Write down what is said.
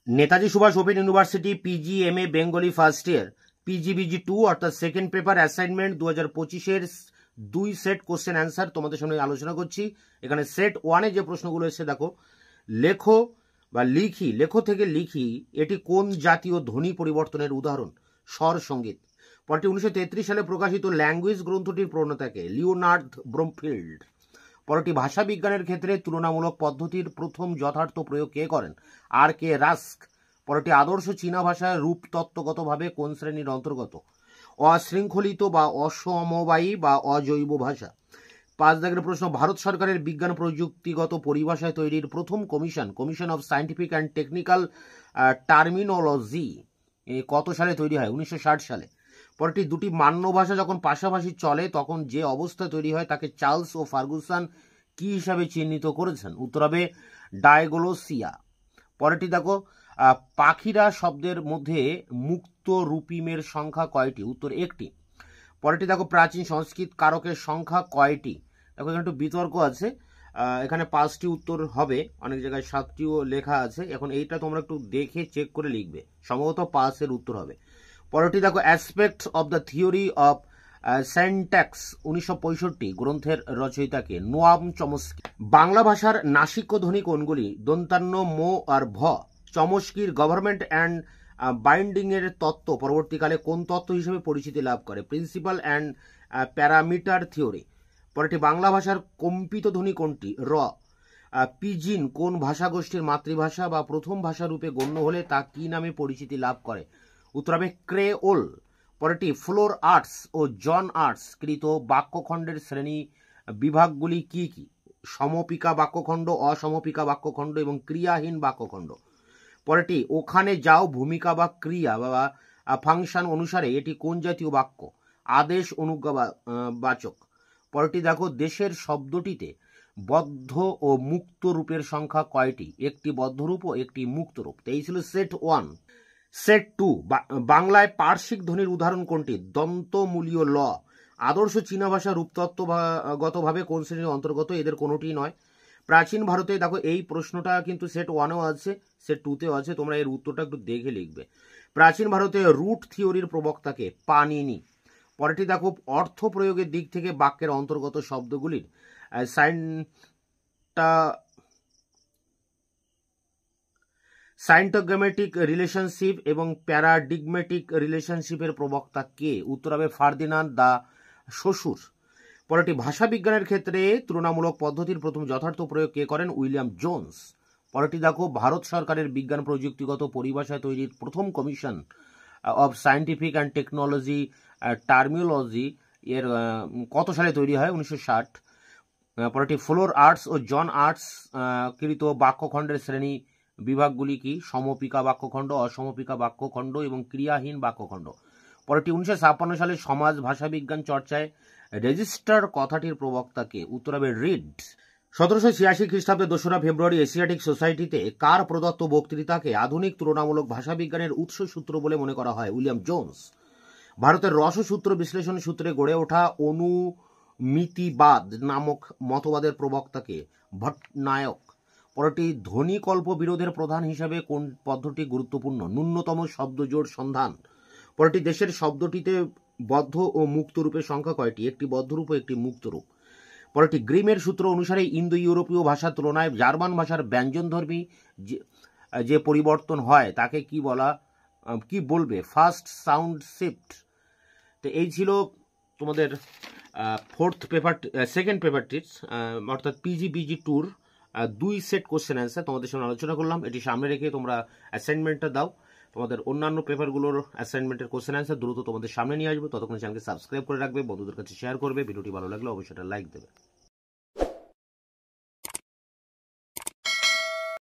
Netaji Subhas open university PG MA Bengali first year PGBG 2 অর্থাৎ second paper assignment 2025-এর 2 set question answer তোমাদের সামনে আলোচনা করছি। এখানে সেট 1-এ যে প্রশ্নগুলো এসেছে দেখো, লেখো বা লেখো থেকে লিখি এটি কোন জাতীয় ধ্বনি পরিবর্তনের উদাহরণ? স্বর সঙ্গীত। পরটি 1933 সালে প্রকাশিত ল্যাঙ্গুয়েজ গ্রন্থটির প্রণেতাকে? লিওনার্দ ব্রোমফিল্ড। পরটি ভাষা বিজ্ঞানের ক্ষেত্রে তুলনামূলক পদ্ধতির প্রথম যথার্থ প্রয়োগ কে করেন? RK rusk. পরটি আদর্শ চীনা ভাষায় রূপতত্ত্বগতভাবে কোন শ্রেণীর অন্তর্গত? অশৃঙ্খলিত বা অসমবায়ী বা অজৈব ভাষা। 5 দাগের প্রশ্ন, ভারত সরকারের বিজ্ঞান প্রযুক্তিগত পরিভাষায় তৈরির প্রথম commission of scientific and technical terminology কত সালে তৈরি হয়? 1960 সালে। পরটি দুটি মান্য ভাষা যখন পাশাপাশি চলে তখন যে অবস্থা তৈরি হয় তাকে চার্লস ও ফার্গুসন কি হিসাবে চিহ্নিত করেছেন? উত্তর হবে ডায়গলোসিয়া। পরেরটি দেখো, পাখিরা শব্দের মধ্যে মুক্ত রূপিমের সংখ্যা কয়টি? উত্তর 1টি। পরেরটি দেখো, প্রাচীন সংস্কৃত কারকের সংখ্যা কয়টি? দেখো এখানে একটু বিতর্ক আছে, এখানে 5টি উত্তর হবে, অনেক জায়গায় 7টিও লেখা আছে। এখন এইটা তোমরা একটু দেখে চেক করে লিখবে, সম্ভবত 5-এর উত্তর হবে। পরেরটি দেখো, aspect of the theory of syntax 1965 গ্রন্থের রচয়িতাকে? Noam Chomsky. বাংলা ভাষার নাসিক্য ধ্বনি কোনগুলি? দন্তান্ন, মো আর ভ। চমস্কির গভর্নমেন্ট অ্যান্ড বাইন্ডিং এর তত্ত্ব পরবর্তীকালে কোন তত্ত্ব হিসেবে পরিচিতি লাভ করে? Principal and parameter theory. পরেরটি, বাংলা ভাষার কম্পিত ধ্বনি কোনটি? র। পিজিন কোন ভাষাগোষ্ঠীর মাতৃভাষা বা প্রথম ভাষা রূপে গণ্য হলে তা কি নামে পরিচিতি লাভ করে? উত্তর হবে ক্রেওল। পরেরটি, ফ্লোর আর্টস ও জন আর্টস কৃত বাক্যখণ্ডের শ্রেণী বিভাগগুলি কি কি? সমপিকা বাক্যখণ্ড, অসমপিকা বাক্যখণ্ড এবং ক্রিয়াহীন বাক্যখণ্ড। পরেরটি, ওখানে যাও ভূমিকা বা ক্রিয়া বা ফাংশন অনুসারে এটি কোন জাতীয় বাক্য? আদেশ অনুজ্ঞাবাচক। পরেরটি দেখো, দেশের শব্দটিতে বদ্ধ ও মুক্ত রূপের সংখ্যা কয়টি? একটি বদ্ধ রূপ ও একটি মুক্ত রূপ। এই ছিল সেট 1। সেট 2, বাংলায় পার্শ্বিক ধ্বনির উদাহরণ কোনটি? দন্তমূলীয় ল। আদর্শ চীনা ভাষা রূপতত্ত্বগতভাবে কোন শ্রেণীর অন্তর্গত? এদের কোনোটি নয়। প্রাচীন ভারতে দেখো, এই প্রশ্নটা কিন্তু সেট 1-এও আছে, সেট 2-তেও আছে, তোমরা এর উত্তরটা একটু দেখে লিখবে। প্রাচীন ভারতে রুট থিওরির প্রবক্তাকে? পানিনি। পরেরটি দেখো, অর্থ প্রয়োগের দিক থেকে বাক্যের অন্তর্গত শব্দগুলির সাইন্টোগ্রামেটিক রিলেশনশিপ এবং প্যারাডিগমেটিক রিলেশনশিপের প্রবক্তা কে? উত্তর হবে ফার্দিনান্দ দা শ্বশুর। পরেরটি, ভাষা বিজ্ঞানের ক্ষেত্রে তুলনামূলক পদ্ধতির প্রথম যথার্থ প্রয়োগ কে করেন? William Jones. পরেরটি দেখো, ভারত সরকারের বিজ্ঞান প্রযুক্তিগত পরিভাষায় তৈরির প্রথম commission of scientific and technology terminology এর কত সালে তৈরি হয়? 1960। পরেরটি, ফ্লোর আর্টস ও জন আর্টস কৃত বাক্যখণ্ডের শ্রেণী বিভাগগুলি কি? সমপিকা বাক্যখণ্ড, অসমপিকা বাক্যখণ্ড এবং ক্রিয়াহীন বাক্যখণ্ড। পরেরটি, 1956 সালে সমাজ ভাষা বিজ্ঞান চর্চায় রেজিস্টার কথাটির প্রবক্তাকে? উত্তর হবে রিড। 1786 খ্রিস্টাব্দে 2রা ফেব্রুয়ারি এশিয়াটিক সোসাইটিতে কার প্রদত্ত বক্তৃতাকে আধুনিক তুলনামূলক ভাষা বিজ্ঞানের উৎসসূত্র বলে মনে করা হয়? William Jones. ভারতের রসসূত্র বিশ্লেষণ সূত্রে গড়ে ওঠা অনুমিতিবাদ নামক মতবাদের প্রবক্তাকে? ভট্টনায়ক। পরেরটি, ধ্বনিকল্প বিরোধের প্রধান হিসাবে কোন পদ্ধতি গুরুত্বপূর্ণ? ন্যূনতম শব্দজোড় সন্ধান। পরেরটি, দেশের শব্দটিতে বদ্ধ ও মুক্ত রূপের সংখ্যা কয়টি? একটি বদ্ধরূপ ও একটি মুক্ত রূপ। পরেরটি, গ্রিমের সূত্র অনুসারে ইন্দো ইউরোপীয় ভাষার তুলনায় জার্মান ভাষার ব্যঞ্জনধর্মী যে পরিবর্তন হয় তাকে কি বলবে? First sound shift. তো এই ছিল তোমাদের সেকেন্ড পেপারটির অর্থাৎ পিজিবিজি 2-র 2 সেট কোশ্চেন অ্যান্সার তোমাদের সঙ্গে আলোচনা করলাম। এটি সামনে রেখে তোমরা অ্যাসাইনমেন্টটা দাও। তোমাদের অন্যান্য পেপারগুলোর অ্যাসাইনমেন্টের কোশ্চেন অ্যান্সার দ্রুত তোমাদের সামনে নিয়ে আসবে। ততক্ষণ চ্যানেলকে সাবস্ক্রাইব করে রাখবে, বন্ধুদের কাছে শেয়ার করবে। ভিডিওটি ভালো লাগলে অবশ্যই লাইক দেবে।